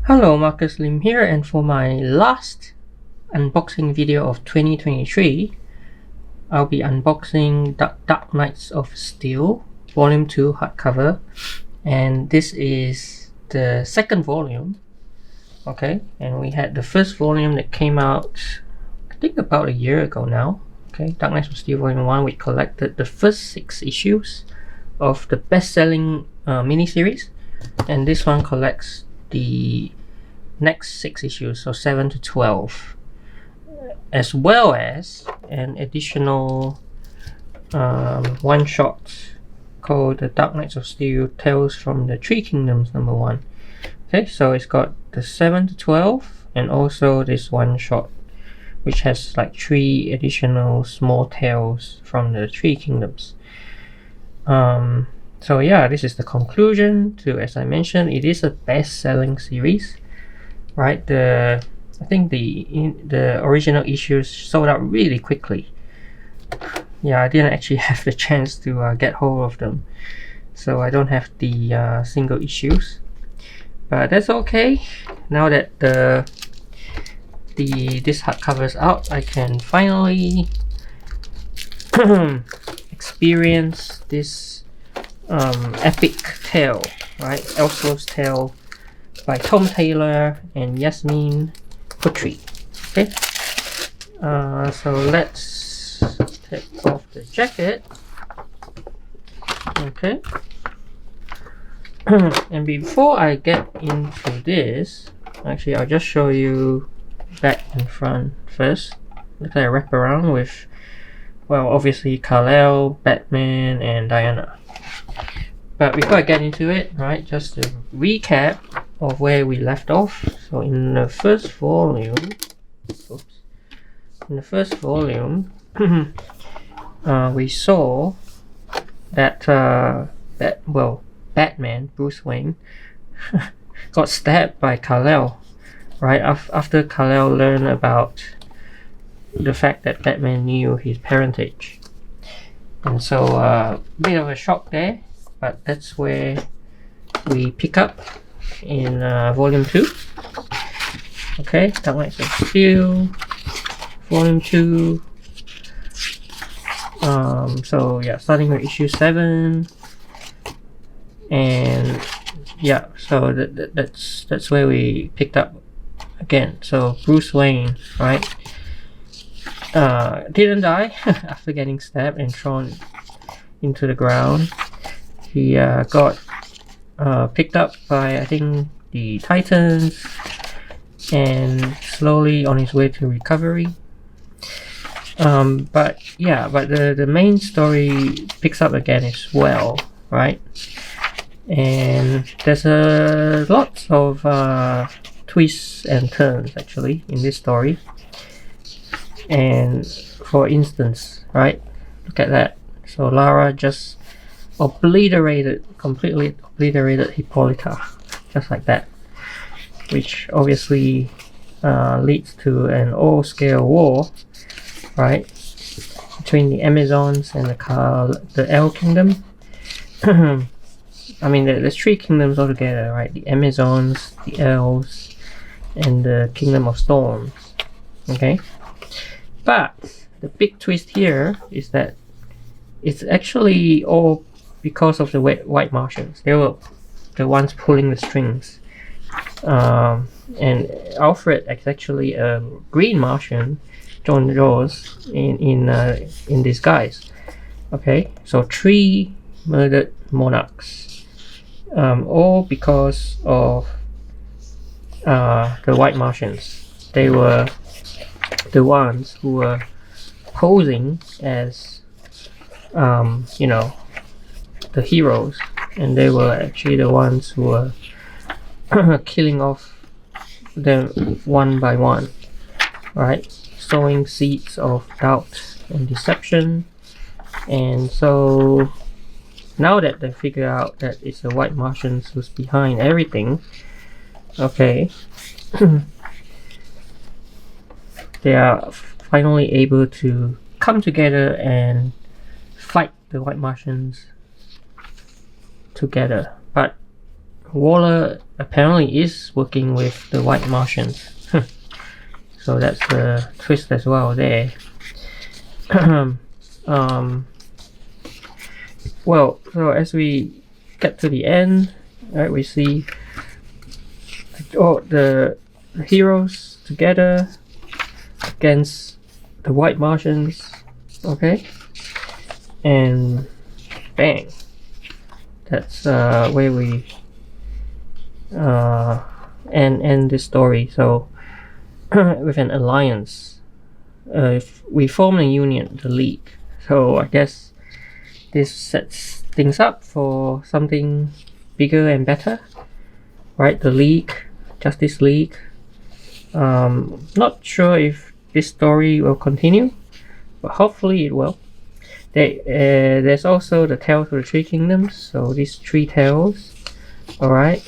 Hello, Marcus Lim here, and for my last unboxing video of 2023, I'll be unboxing Dark Knights of Steel Volume 2 hardcover, and this is the second volume. Okay, and we had the first volume that came out, I think about a year ago now. Okay, Dark Knights of Steel Volume 1, we collected the first 6 issues of the best-selling miniseries, and this one collects the next 6 issues, so 7 to 12, as well as an additional one-shot called the Dark Knights of Steel Tales from the Three Kingdoms #1. Okay, so it's got the 7 to 12 and also this one-shot which has like 3 additional small tales from the Three Kingdoms. So yeah, this is the conclusion to, as I mentioned, it is a best-selling series, right? I think the original issues sold out really quickly. Yeah, I didn't actually have the chance to get hold of them, so I don't have the single issues, but that's okay. Now that this hardcover is out, I can finally experience this epic tale, right? Elseworlds tale by Tom Taylor and Yasmine Putri. Okay, so let's take off the jacket. Okay, and before I get into this, actually I'll just show you back and front first. Look at I wrap around with, well, obviously Kal-El, Batman, and Diana. But before I get into it, right, just to recap of where we left off. So in the first volume, we saw that Batman, Bruce Wayne, got stabbed by Kal-El, right? After Kal-El learned about the fact that Batman knew his parentage, and so a bit of a shock there. But that's where we pick up in Volume 2. Okay, Dark Knights of Steel, Volume 2. So yeah, starting with issue 7, and yeah, so that's where we picked up again. So Bruce Wayne, right, didn't die after getting stabbed and thrown into the ground. He got picked up by, I think, the Titans, and slowly on his way to recovery. But the main story picks up again as well, right? And there's a lot of twists and turns actually in this story. And for instance, right, look at that. So Lara just completely obliterated Hippolyta, just like that, which obviously leads to an all-scale war, right, between the Amazons and the El Kingdom. I mean, there's 3 kingdoms altogether, right? The Amazons, the Elves, and the Kingdom of Storms. Okay, but the big twist here is that it's actually all because of the White Martians. They were the ones pulling the strings, and Alfred is actually a Green Martian, John Jaws, in disguise. Okay, so 3 murdered monarchs, all because of the White Martians. They were the ones who were posing as the heroes, and they were actually the ones who were killing off them one by one, right? Sowing seeds of doubt and deception. And so now that they figure out that it's the White Martians who's behind everything, okay, they are finally able to come together and fight the White Martians together. But Waller apparently is working with the White Martians. So that's the twist as well there. Well, so as we get to the end, right, we see the heroes together against the White Martians. Okay, and bang, that's where we end this story. So with an alliance, if we form a union, the League. So I guess this sets things up for something bigger and better, right? The League, Justice League. Not sure if this story will continue, but hopefully it will. There's also the Tales of the Three Kingdoms, so these three tales. Alright,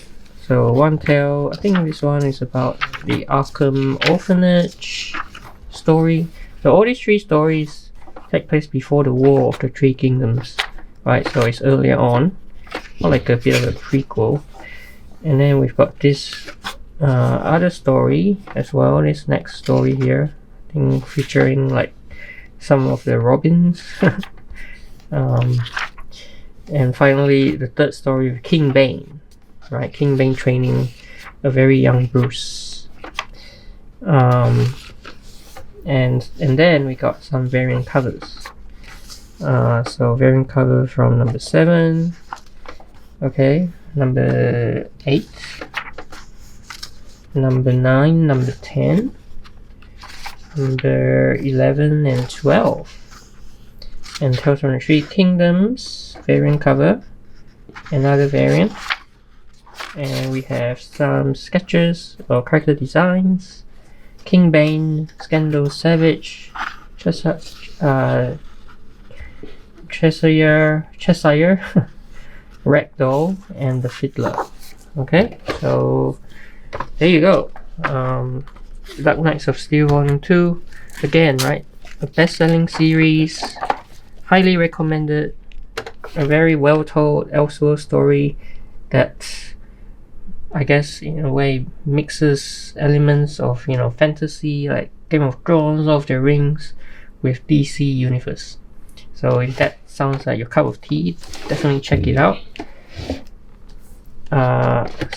so one tale, I think this one is about the Arkham Orphanage story. So all these three stories take place before the War of the Three Kingdoms, right? So it's earlier on, not like a bit of a prequel. And then we've got this other story as well, this next story here, I think featuring like some of the Robins. And finally the third story of King Bane, right? King Bane training a very young Bruce. And then we got some variant covers. So variant cover from number 7, okay, number 8, number 9, number 10, number 11 and 12, and Tales from the Three Kingdoms variant cover, another variant, and we have some sketches or character designs. King Bane, Scandal Savage, Cheshire, Ragdoll, and the Fiddler. Okay, so there you go. Dark Knights of Steel Volume 2, again, right? A best-selling series, highly recommended, a very well-told Elseworlds story that I guess in a way mixes elements of, you know, fantasy like Game of Thrones, Lord of the Rings, with DC Universe. So if that sounds like your cup of tea, definitely check it out.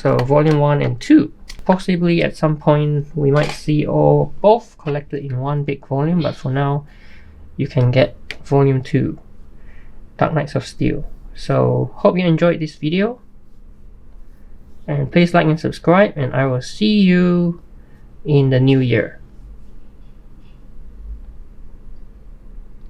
So volume 1 and 2, possibly at some point we might see both collected in one big volume, but for now you can get volume 2, Dark Knights of Steel. So hope you enjoyed this video, and please like and subscribe, and I will see you in the new year.